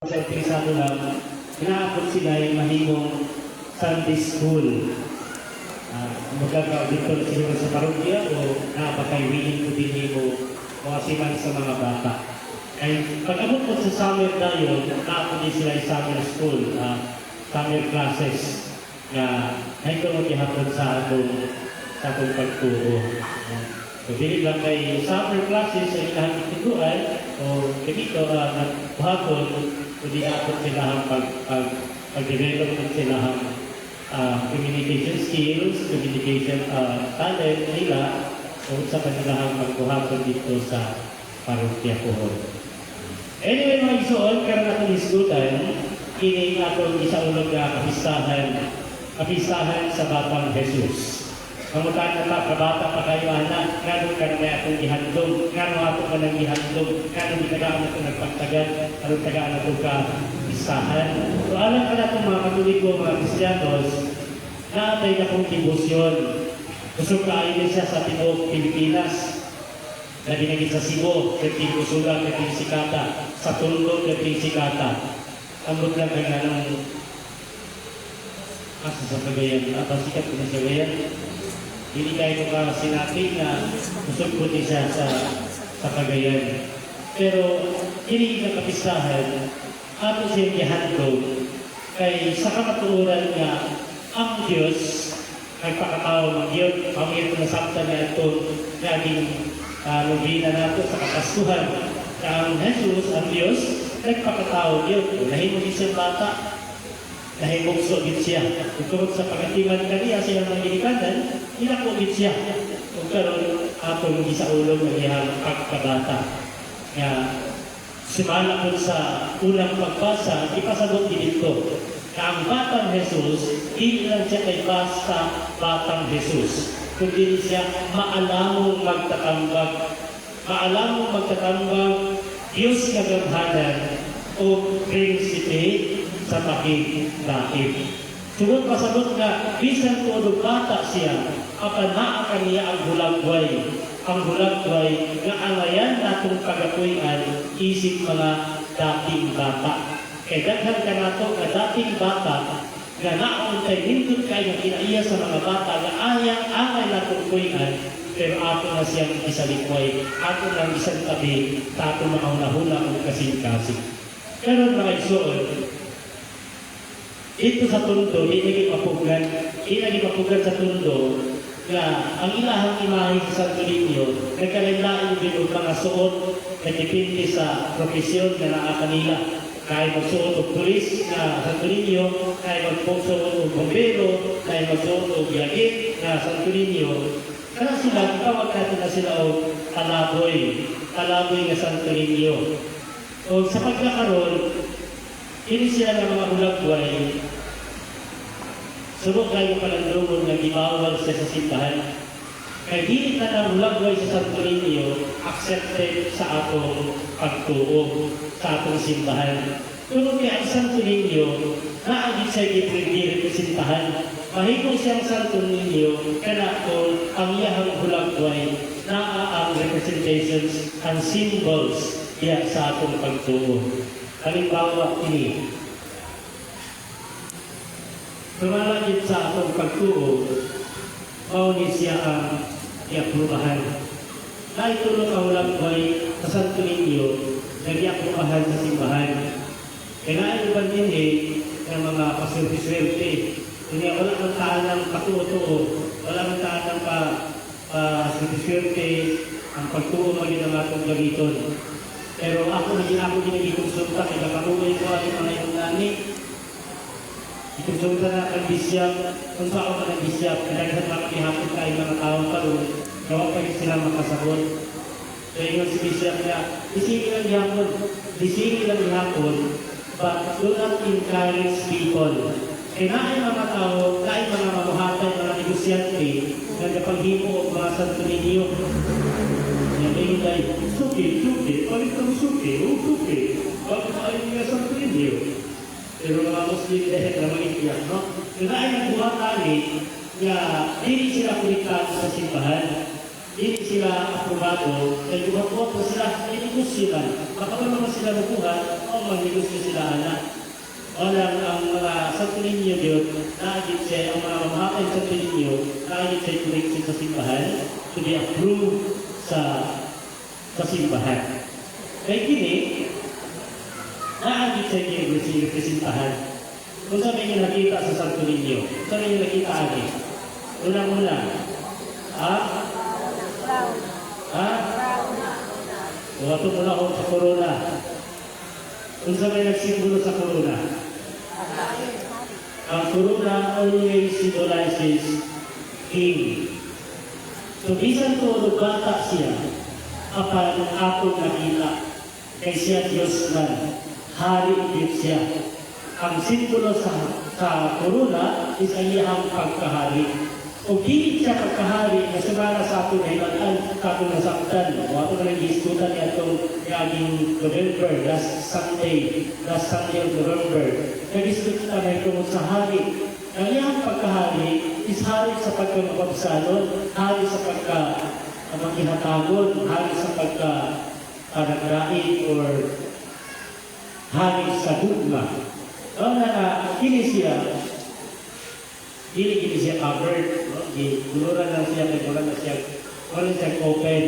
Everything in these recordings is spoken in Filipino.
Sa interesado lang, inaabot sila yung mahimong Sunday school. Magkaka-auditor siguro sa parokya o napakaiwiin ko din mo mga siman sa mga bata. Ay, pag-abot po sa summer dayon, naabot din sila yung summer school, summer classes na ay ko maghihapon sa atong pagturo. So, dili lang kay summer classes sa ilahang itiguan o ganito buhapon, kundi dapat sila ang pag-develop ng sila ang communication skills, communication talent nila o sa kanilang pagbuhapon dito sa parokya po. Anyway, mga isuon, karon atong isgutan, kini atong isaulog na kapistahan sa Batang Jesus. Kamutan na ta, kabata pa kayo, anak, ngano ka na may atong ihandog, ngano ato ka nang ihandog, ngano gitagaan na ito nagpagtagan, anong tagaan na ito ka pistahan. So, alam ka na itong mga katuliko, mga Kristiyanos, naatay na kong debosyon. Gusto ka ayun siya sa Timog, Pilipinas. Naging sa Cebu, kating Usuga, kating Sikata, sa Tondo, kating Sikata. Ambot lang ka nga ng asa sa Cagayan, sikat ko na sa Cagayan. Hindi kayo ka sinabi na gusto ko din siya sa Cagayan. Pero, hindi na kapistahan, ato siyang ihandog, kay sa kamatuuran nga, ang Diyos, nagpakatao ng Diyos, pamilya na sabta niya ito, naging nubina nato sa kapastuhan. Ang Jesus, ang Diyos, nagpakatao Diyos. Nahimog siyang bata, nahimugso din siya. Tungkol sa pagatiman kaniya siya ng ginikanan, hinakugit siya. Kung karoon, atong isaulog ng iyang pagkabata. Nga, simala po sa unang pagbasa, ipasagot din ito. Na ang Batang Jesus, hindi lang siya kay basta Batang Jesus. Kundi siya maalamong magtatambag. Maalamong magtatambag, Diyos kagamhanan o prinsipe sa pakigdaig. Sunod pasabot nga, bisan todo bata siya, apanaa kaniya ang hulagway. Ang hulagway nga angayan natong kagapuyan, isip mga dating bata. Kaya daghan ka nato nga dating bata, nga naon kay nindot kayo nga kinaiya sa mga bata, nga ayang angay natong kuyan, pero ato na siyang isalikway, ato na isang tabi, ato na kaunahuna kung kasing-kasing. Pero mga isuon, ito sa Tondo, hindi mapugan sa Tondo, nga ang ilahang imahe sa Santo Niño, nagkalandain din ang mga suot na depende sa profesyon na nakakanila. Kaya magsuot o pulis na Santo Niño, kaya magsuot o bombero, kaya magsuot o biyagit na Santo Niño. Kaya sila, tawag natin na sila o kalaboy na Santo Niño. O sa pagkakaroon, hindi sila ng mga hulagway. Subok kayo palandungon na gibawal sa simbahan. Kaya hindi na ng hulagway sa Santo Niño accepted sa atong pagtuo, sa atong simbahan. Tulog kaya ang Santo Niño, naagit siya i-representahan. Mahigong siyang Santo Niño, kana kung ang iyahang hulagway, ang representations, ang symbols, iya sa atong pagtuo. Halimbawa ini, tumalagit sa atong pagtuo, mauni siya ang iaprubahan. Dahil tulong ang hulagway sa Santo Niño, nag-iaprubahan sa simbahan. Kaya iban din ng mga paswerte-swerte. Hindi wala mang taanang patuo-tuo, wala mang taanang paswerte-swerte ang pagtuo maging ng atong gamiton. Pero ako ginagikonsumta, kaya kakuhay ko ang mga iyong nani. Ikonsumta na ang bisyap, kung saan ka ng bisyap, nagaghan makakihapon tayo mga tao pa doon, gawa pa rin sila makasabot. So yun si bisyap niya, disingin lang ihapon, but do not encourage people. Kaya mga tao, kahit mga mamuhatay, mga negosyante, nagkapaghimo o mga Santo Niño. Yung tayo, suki, palit kang suki, bakit ayaw nga Santo Niño? Pero mga Muslim dahil na mag-iiyak, no? Kaya ay nagbuhatali, nga hindi sila kulitan sa simbahan. hindi sila aprobado, kaya gumawa sila, may negosyo man. Kapag naman sila nabuhat, o mag-negosyo sila anak. Walang ang mga Santo Niño yun, naagit siya, ang mga mamahakan Santo Niño, naagit siya connection sa simbahan to be approved sa simbahan. Kaya kini, naagit siya yung simbahan. Kung sabi niyo nakita sa Santo Niño, sabi niyo nakita agit. Una-una, Wato mula ako sa corona. Kung sa may nagsimbolo sa corona. Ang corona always symbolizes king. So, bisan to bata siya, apan akong nakita, kay siya Diyos man, hari din siya. Ang simbolo sa corona is ang iyang pagkahari. Kung hindi siya pagkahari na sumara sa ating hilalaan, atong nasaktan, o ato na nag-iskutan niya itong yaging November, last Sunday of November, nag-iskutan na itong sa hari. Ang iyang pagkahari is hari sa pagkamapagsalon, hari sa pagkamagihatagon, hari sa pagka-nagdait, or hari sa dugma. Ang kini siya, Dili siya covered, guluran lang siya, wala siya open.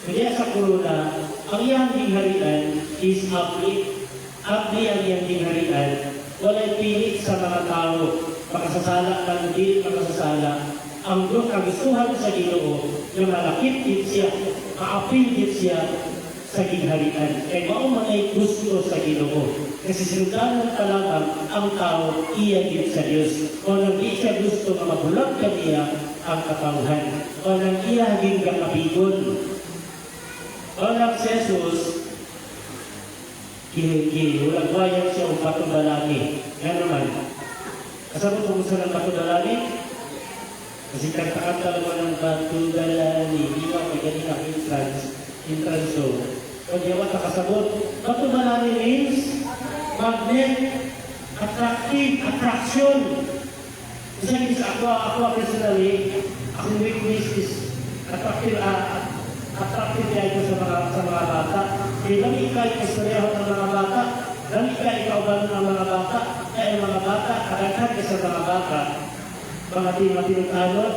Kaya sa corona, ang iyang dingharian is abdi. Abdi ang iyang dingharian. Walang pilit sa mga tao. Makasasala ng hindi makasasala. Ang kagustuhan sa Ginoo, yung malakit din siya, kaapil din siya sa gingharian. Kaya maumangay gusto sa Ginoo. Kasi sinundanan pa lang ang tao, iya din sa Diyos. O nang di siya gusto na mabulag kaniya ang katauhan. O nang iya din kakabigon. O nang si Jesus, ulagwayan siya ang patudalani. Yan naman. Kasama kung gusto ng patudalani? Kasi kanta-kanta naman ng patudalani. Di ba may ganina entrance so. Kung yawan nakasabot, patudalani means magnet, attraction. Kasi ako personally, akong weakness is attractive niya ito sa mga bata. Kaya lang ikay istoryaho ng mga bata, lang ikay ikauban ng mga bata, kaya mga bata, kadaghan ka sa mga bata, mga tinutulog-anon,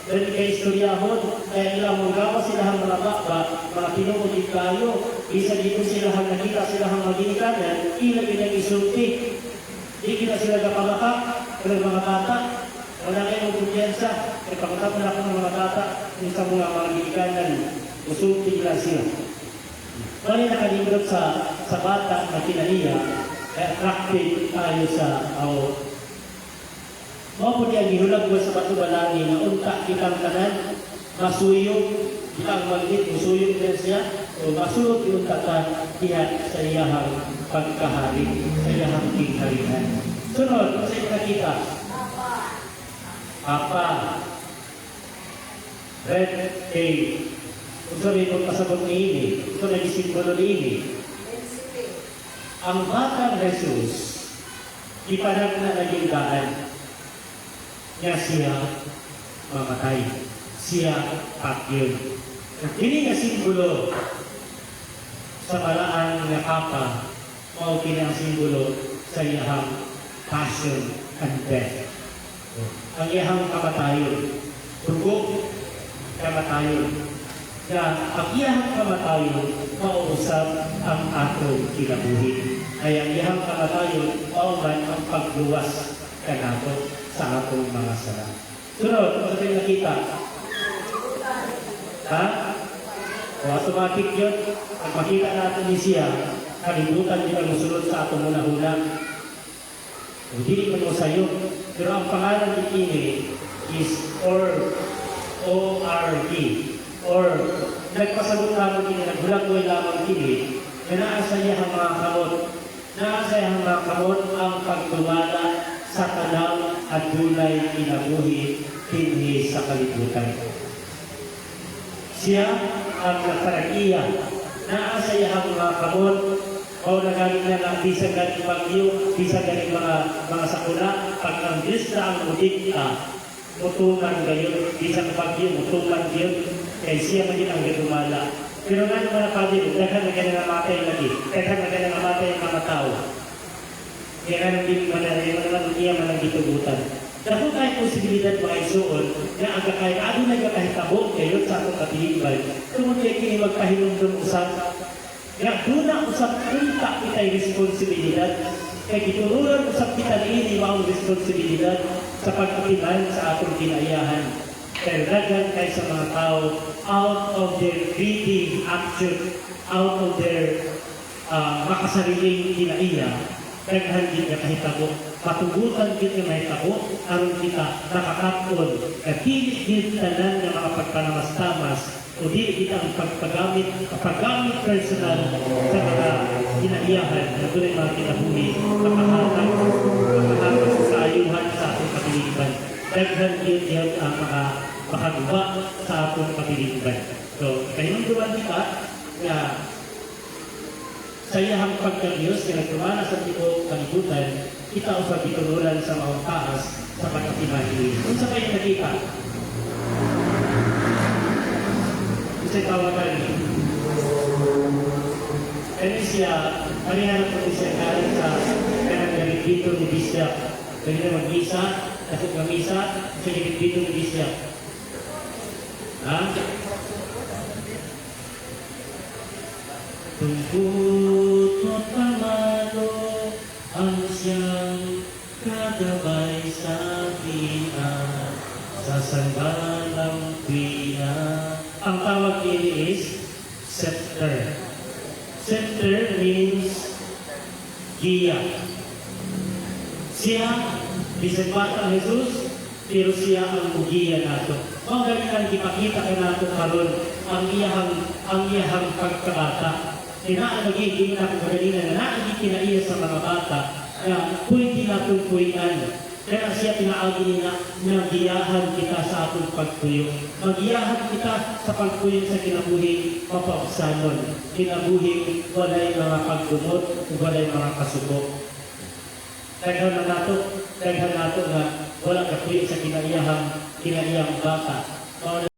dan ikay istoryahon, kaya ilang magawa sila ang mga bata, mga tinutulog kayo, isa dito sila ang nakita sila ang magigikanan, ilang isulti. Hindi na sila kapamaka ng mga bata. Wala kayong kumpiyansa. Ipakutap na ako ng mga bata sa mga magigikanan. Usulti lang sila. Wala nakalindot sa bata na kinaiya, attracted tayo sa Mapo diyan gihulag mo sa batubalani na unta kitang tanan, masuyog, kitang maglit, masuyog din siya, o masulog yung tata diyan sa iyahang pagkahari, sa iyahang kingharian. Sunod, kung sa'yo nakita, Papa, Red A, kung sabi kong pasabot ni ini, ito nagisimbolo ni ini, ang batang Jesus, ipanag na naging daan, niya siya mamatay. Siya pakyun. Hindi nga simbolo sa malaan na kapa o kinang simbolo sa iyahang passion and death. Ang iyahang kamatayon. Dugo, kamatayon. Na ang iyahang kamatayon, mauusap ang atong kinabuhi. Ay ang iyahang kamatayon, mauman ang pagluwas kanato sa atong mga sala. Sunod, kung sa'yo nakita, o automatic yun, pag makita natin ni siya, kalibutan din ang musulod sa atong hula-hula. Hindi ko mo sa'yo, pero ang pangalan ni Kini is O-R-D, or nagpasagot lamang Kini, naghulag-huway lamang Kini, na naasaya ang mga kamot, naasaya ang mga kamot ang pagtumala sa kanang at dunay kinabuhi tinhi sa kalibutan. Siya ang nagparagiya na asaya ang mga kamot o nagaling na ng bisag galing bagyo, bisag galing mga sakuna, pag ang Diyos na ang mudikta, mutungan gayon, bisang bagyo, mutungan gayon, kay siya maging ang gidumala. Pero nga naman na pwede, daghan na ganyan namatay lagi, daghan na ganyan namatay ang mga tao. Kaya nga nang din naman niya man ang gitugutan. Dahil kahit posibilidad mga isuon, na ang kakay, ano nagkakahitabo kayo sa akong kapilibay, kung kaya kini magpahinundong usap, nga doon na usap punta kita'y responsibilidad, kaya giturulan usap kita niini maong responsibilidad sa pag-atiman sa atong kinaiyahan. Kaya dagan kayo sa mga tao out of their greedy action, out of their makasariling kinaiya, daghan din nga kahitabo, patugutan din nga mahitabo, aron kita nakakapon, katili din tanan nga mga pagpanamastamas, o di kita ang pagpagamit personal sa mga kinaiyahan na doon ay mga kinabuhi, makahatag sa ayuhan sa atong kapiliban. Daghan din yan ang makaguba sa atong kapiliban. So, kahinungduan kita na sa iyahang pagkabiyos, kaya nagtumana sa tiko kalibutan, kita o sa bituluran sa maong taas sa pagkatimahin. Kung sa kayo nakita, isa'y tawagan niyo. Kaya siya, panihanap ko siya galing sa kanang galing dito ni Bishop. Kaya na mag-isa, kasi mag-isa, siya galing dito ni Bishop. Ha? Tungkot mo pamalo ang siyang kagabay sa akin sa sandalang tuwina. Ang tawag ini is scepter. Scepter means giya. Siya, bisan bata Jesus, pero siya ang mugiya nato. Ang ganyan ipakita ka nato karon ang iyahang pagkabata. Tinaan magiging na kung kanina na naagin kinaiya sa mga bata na pwede natin puwian. Kaya siya pinaagi nila na giyahan kita sa atong pagtuyo. Magiyahan kita sa pagtuyo sa kinabuhi mapauksanon. Kinabuhi walay mga pagdunot, walay mga kasubo. Daghan nato na wala kapuyo sa kinaiyang bata.